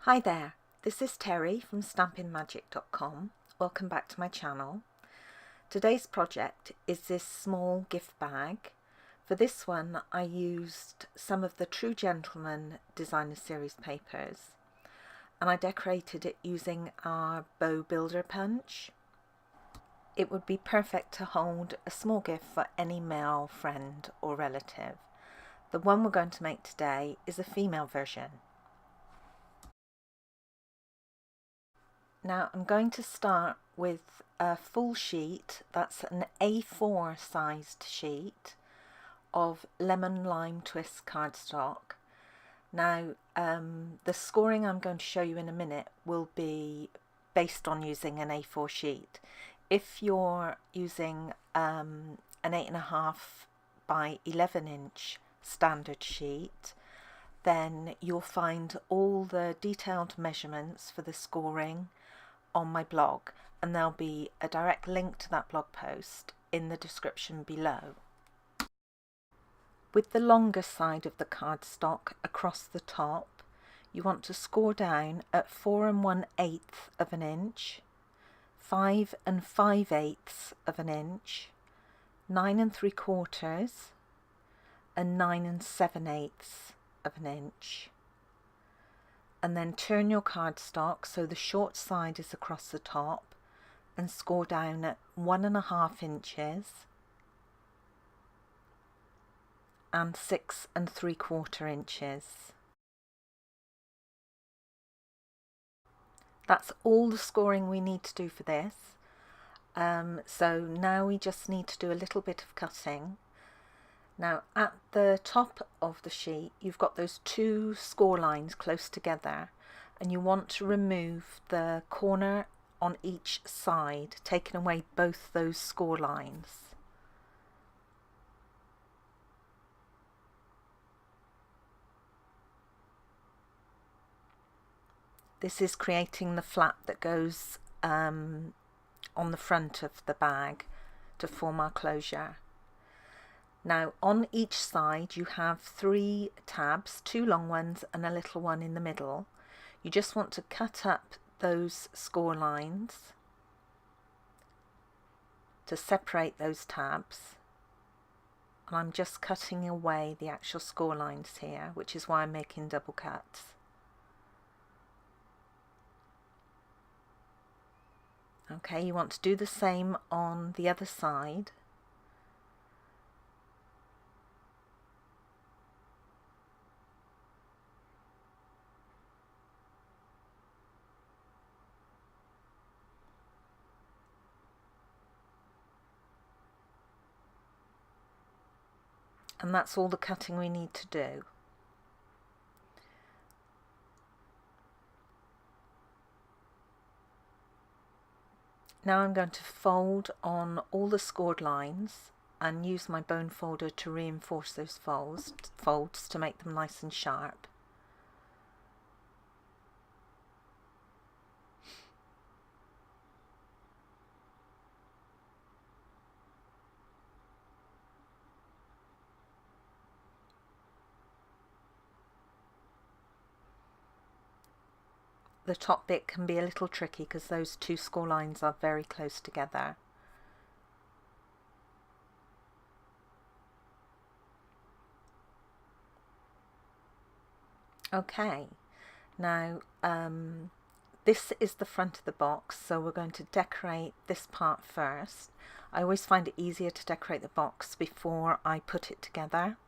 Hi there, this is Teri from stampinmagic.com. Welcome back to my channel. Today's project is this small gift bag. For this one I used some of the True Gentleman Designer Series papers and I decorated it using our bow builder punch. It would be perfect to hold a small gift for any male friend or relative. The one we're going to make today is a female version. Now I'm going to start with a full sheet, that's an A4 sized sheet of lemon lime twist cardstock. Now the scoring I'm going to show you in a minute will be based on using an A4 sheet. If you're using an 8.5 by 11 inch standard sheet, then you'll find all the detailed measurements for the scoring on my blog, and there'll be a direct link to that blog post in the description below. With the longer side of the cardstock across the top, you want to score down at 4 1/8 of an inch, 5 5/8 of an inch, 9 3/4, and 9 7/8 of an inch. And then turn your cardstock so the short side is across the top and score down at 1.5 inches and 6 3/4 inches. That's all the scoring we need to do for this. So now we just need to do a little bit of cutting. Now at the top of the sheet you've got those two score lines close together, and you want to remove the corner on each side, taking away both those score lines. This is creating the flap that goes on the front of the bag to form our closure. Now on each side you have 3 tabs, 2 long ones and a little one in the middle. You just want to cut up those score lines to separate those tabs. And I'm just cutting away the actual score lines here, which is why I'm making double cuts. Okay, you want to do the same on the other side. And that's all the cutting we need to do. Now I'm going to fold on all the scored lines and use my bone folder to reinforce those folds to make them nice and sharp. The top bit can be a little tricky because those two score lines are very close together. Okay, now this is the front of the box, so we're going to decorate this part first. I always find it easier to decorate the box before I put it together.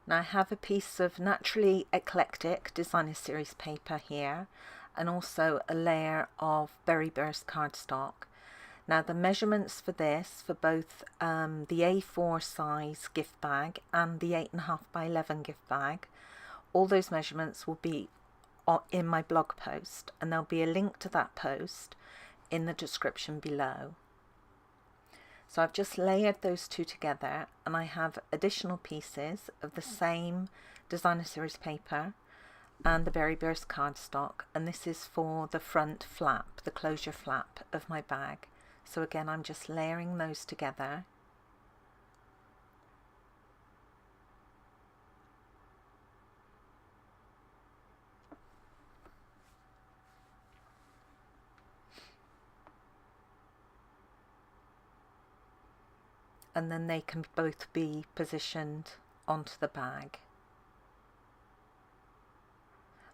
Now I have a piece of Naturally Eclectic Designer Series paper here, and also a layer of Berry Burst cardstock. Now the measurements for this, for both the A4 size gift bag and the 8.5 by 11 gift bag, all those measurements will be in my blog post, and there'll be a link to that post in the description below. So I've just layered those two together, and I have additional pieces of the same Designer Series paper and the Berry Burst cardstock, and this is for the front flap, the closure flap of my bag. So again, I'm just layering those together. and then they can both be positioned onto the bag.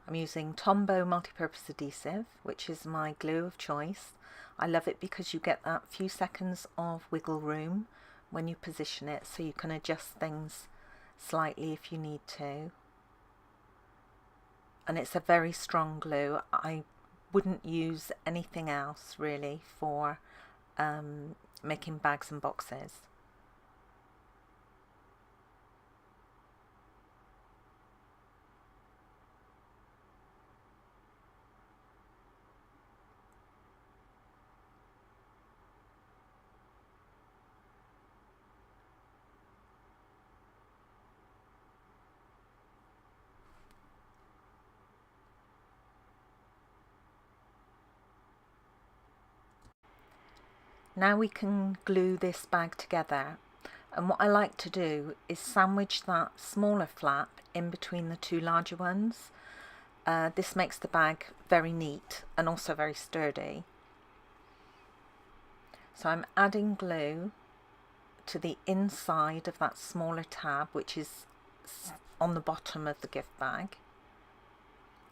I'm using Tombow multi-purpose adhesive, which is my glue of choice. I love it because you get that few seconds of wiggle room when you position it, so you can adjust things slightly if you need to. And it's a very strong glue. I wouldn't use anything else really for making bags and boxes. Now we can glue this bag together, and what I like to do is sandwich that smaller flap in between the two larger ones. This makes the bag very neat and also very sturdy. So I'm adding glue to the inside of that smaller tab, which is on the bottom of the gift bag,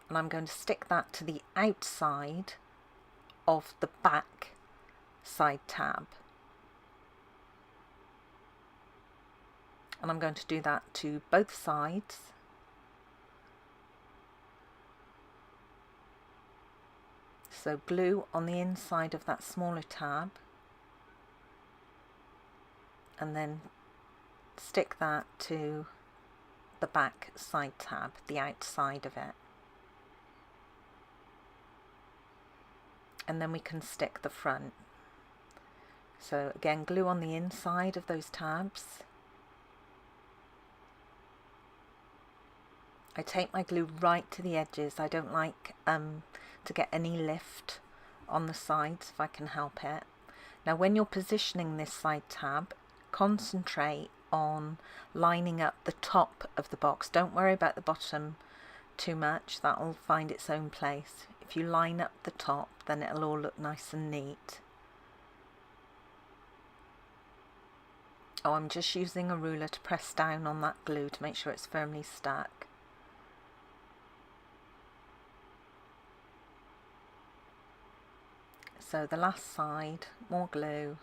and I'm going to stick that to the outside of the back side tab, and I'm going to do that to both sides. So glue on the inside of that smaller tab, and then stick that to the back side tab, the outside of it, and then we can stick the front. So again, glue on the inside of those tabs. I take my glue right to the edges. I don't like to get any lift on the sides if I can help it. Now when you're positioning this side tab, concentrate on lining up the top of the box. Don't worry about the bottom too much, that will find its own place. If you line up the top, then it'll all look nice and neat. Oh, I'm just using a ruler to press down on that glue to make sure it's firmly stuck. So the last side, more glue.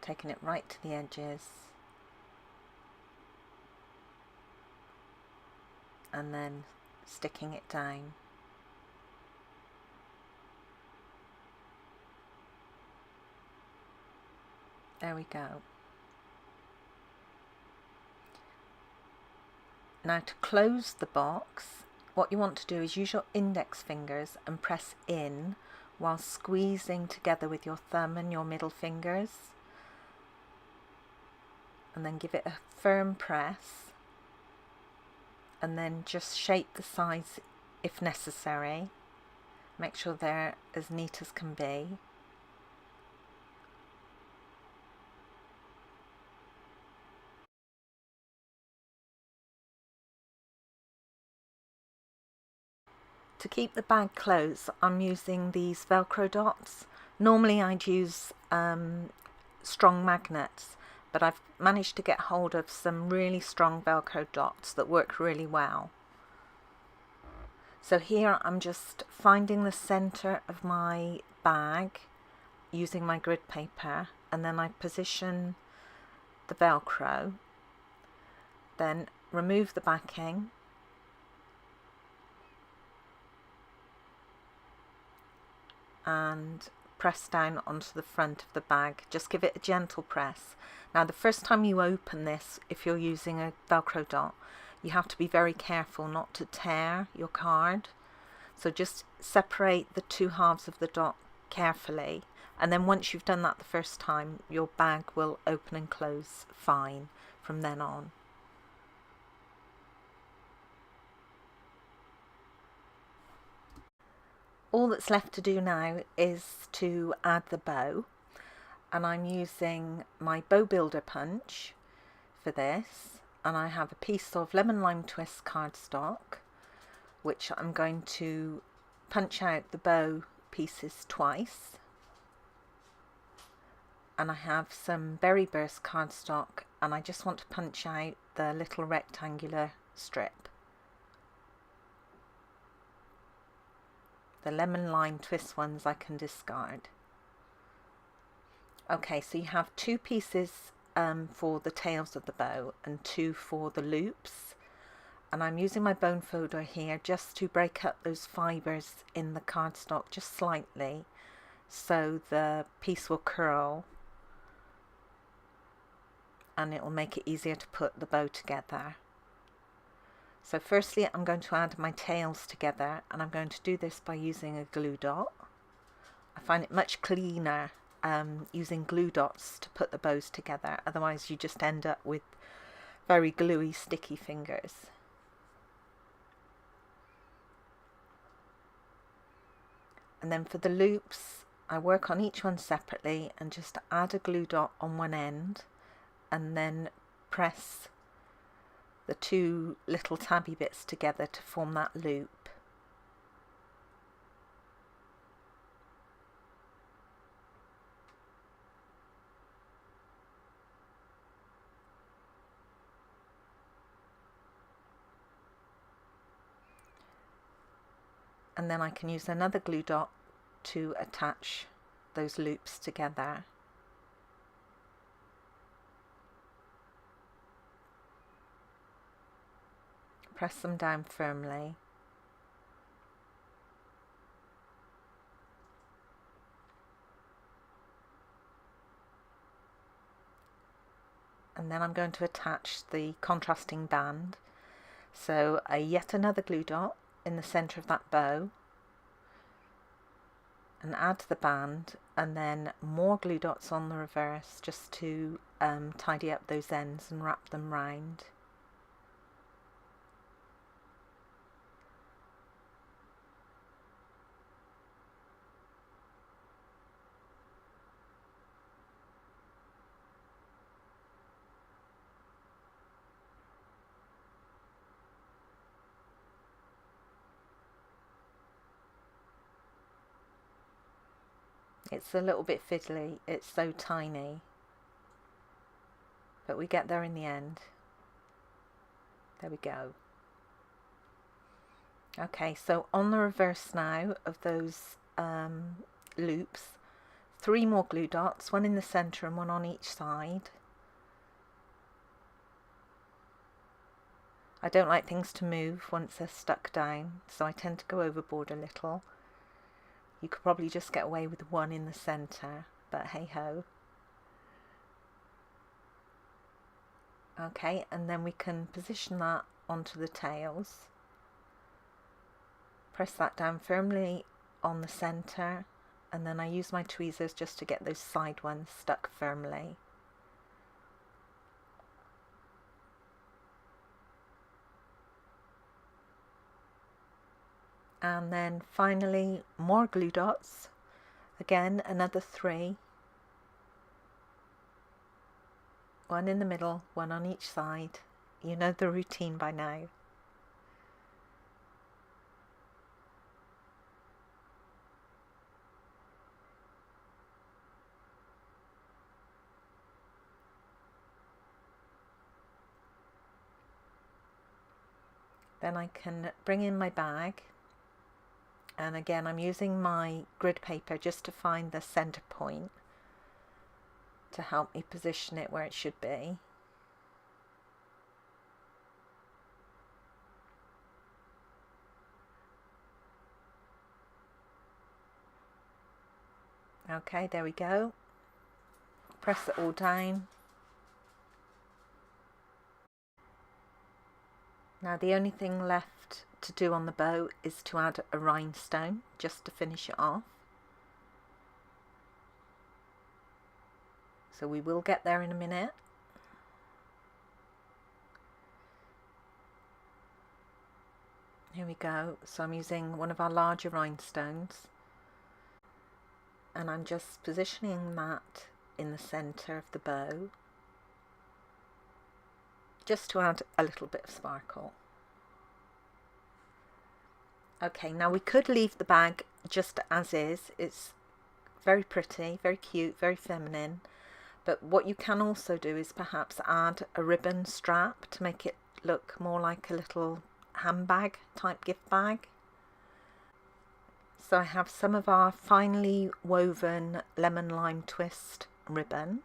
Taking it right to the edges. And then sticking it down. There we go. Now to close the box, what you want to do is use your index fingers and press in while squeezing together with your thumb and your middle fingers, and then give it a firm press, and then just shape the sides if necessary. Make sure they're as neat as can be. To keep the bag closed, I'm using these Velcro dots. Normally I'd use strong magnets, but I've managed to get hold of some really strong Velcro dots that work really well. So here I'm just finding the center of my bag using my grid paper, and then I position the Velcro, then remove the backing, and press down onto the front of the bag. Just give it a gentle press. Now the first time you open this, if you're using a Velcro dot, you have to be very careful not to tear your card. So just separate the two halves of the dot carefully, and then once you've done that the first time, your bag will open and close fine from then on. All that's left to do now is to add the bow, and I'm using my bow builder punch for this, and I have a piece of lemon lime twist cardstock which I'm going to punch out the bow pieces twice, and I have some Berry Burst cardstock, and I just want to punch out the little rectangular strip. The lemon lime twist ones I can discard. Okay, so you have 2 pieces for the tails of the bow and 2 for the loops, and I'm using my bone folder here just to break up those fibres in the cardstock just slightly so the piece will curl and it will make it easier to put the bow together. So firstly I'm going to add my tails together, and I'm going to do this by using a glue dot. I find it much cleaner using glue dots to put the bows together, otherwise you just end up with very gluey, sticky fingers. And then for the loops, I work on each one separately and just add a glue dot on one end and then press the 2 little tabby bits together to form that loop. And then I can use another glue dot to attach those loops together. Press them down firmly. And then I'm going to attach the contrasting band. So yet another glue dot in the center of that bow, and add the band, and then more glue dots on the reverse just to tidy up those ends and wrap them round. It's a little bit fiddly, it's so tiny, but we get there in the end. There we go. Okay, so on the reverse now of those loops, 3 more glue dots, 1 in the center and 1 on each side. I don't like things to move once they're stuck down, so I tend to go overboard a little. You could probably just get away with 1 in the center, but hey ho. Okay, and then we can position that onto the tails. Press that down firmly on the center, and then I use my tweezers just to get those side ones stuck firmly. And then finally more glue dots, again another 3, 1 in the middle, 1 on each side. You know the routine by now. Then I can bring in my bag. And again, I'm using my grid paper just to find the center point to help me position it where it should be. Okay, there we go. Press it all down. Now the only thing left to do on the bow is to add a rhinestone just to finish it off. So we will get there in a minute. Here we go. So I'm using one of our larger rhinestones, and I'm just positioning that in the center of the bow just to add a little bit of sparkle. Okay, now we could leave the bag just as is. It's very pretty, very cute, very feminine, But what you can also do is perhaps add a ribbon strap to make it look more like a little handbag type gift bag. So I have some of our finely woven lemon lime twist ribbon,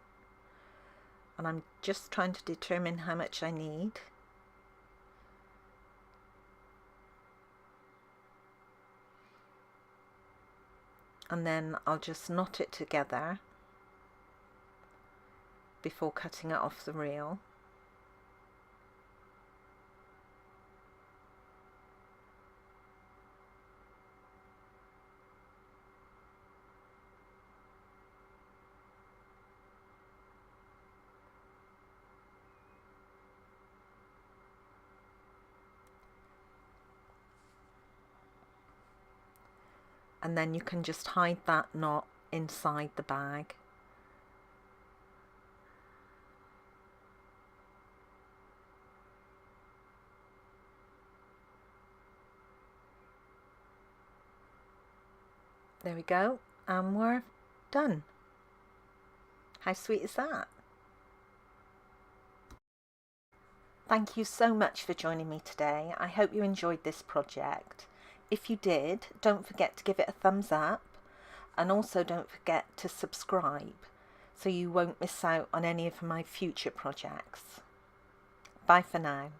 and I'm just trying to determine how much I need. And then I'll just knot it together before cutting it off the reel. And then you can just hide that knot inside the bag. There we go, and we're done. How sweet is that? Thank you so much for joining me today. I hope you enjoyed this project. If you did, don't forget to give it a thumbs up, and also don't forget to subscribe so you won't miss out on any of my future projects. Bye for now.